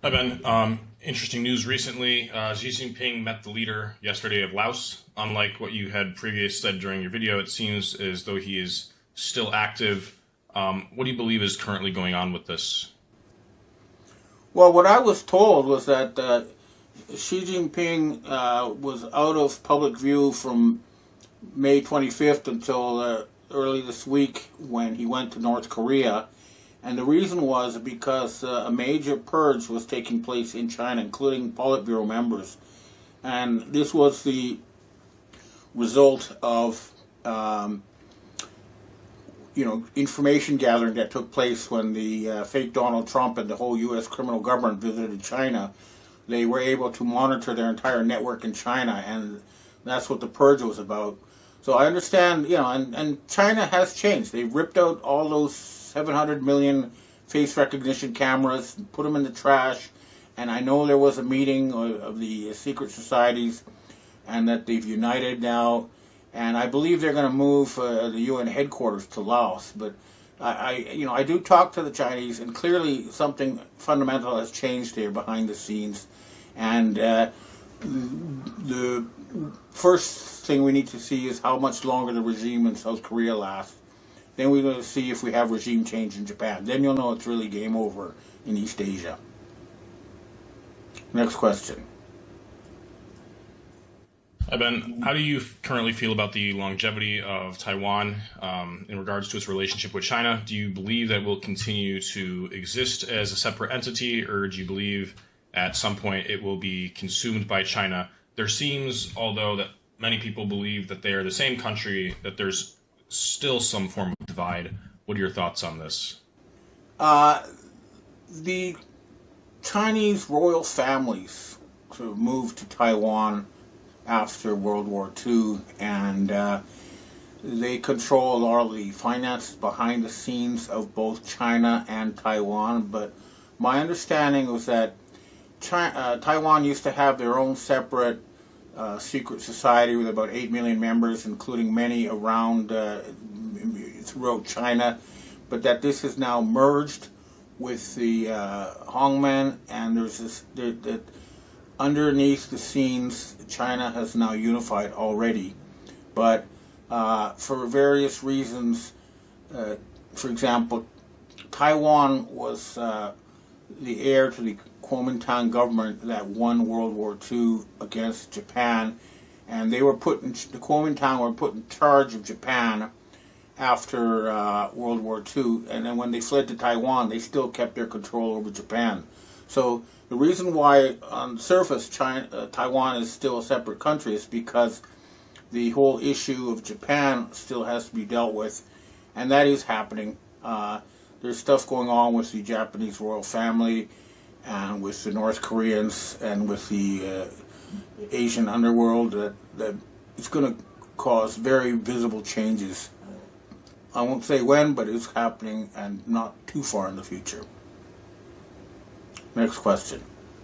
Hi, Ben. Interesting news recently. Xi Jinping met the leader yesterday of Laos. Unlike what you had previously said during your video, it seems as though he is still active. What do you believe is currently going on with this? Well, what I was told was that Xi Jinping was out of public view from May 25th until early this week when he went to North Korea. And the reason was because a major purge was taking place in China, including Politburo members. And this was the result of information gathering that took place when the fake Donald Trump and the whole U.S. criminal government visited China. They were able to monitor their entire network in China, and that's what the purge was about. So I understand, and China has changed. They've ripped out all those 700 million face recognition cameras, put them in the trash, and I know there was a meeting of the secret societies, and that they've united now. And I believe they're going to move the UN headquarters to Laos. But I do talk to the Chinese, and clearly something fundamental has changed here behind the scenes. And the first thing we need to see is how much longer the regime in South Korea lasts. Then we're going to see if we have regime change in Japan. Then you'll know it's really game over in East Asia. Next question. Hi, Ben. How do you currently feel about the longevity of Taiwan in regards to its relationship with China? Do you believe that it will continue to exist as a separate entity, or do you believe at some point it will be consumed by China? There seems, although that many people believe that they are the same country, that there's still some form of divide. What are your thoughts on this? The Chinese royal families sort of moved to Taiwan after World War II, and they control all the finances behind the scenes of both China and Taiwan. But my understanding was that Taiwan used to have their own separate secret society with about 8 million members, including many around throughout China, but that this is now merged with the Hongmen, and there's this that underneath the scenes, China has now unified already, but for various reasons, for example, Taiwan was the heir to the Kuomintang government that won World War II against Japan, and the Kuomintang were put in charge of Japan after World War II, and then when they fled to Taiwan, they still kept their control over Japan. So the reason why on the surface Taiwan is still a separate country is because the whole issue of Japan still has to be dealt with, and that is happening. There's stuff going on with the Japanese royal family and with the North Koreans and with the Asian underworld that it's going to cause very visible changes. I won't say when, but it's happening and not too far in the future. Next question.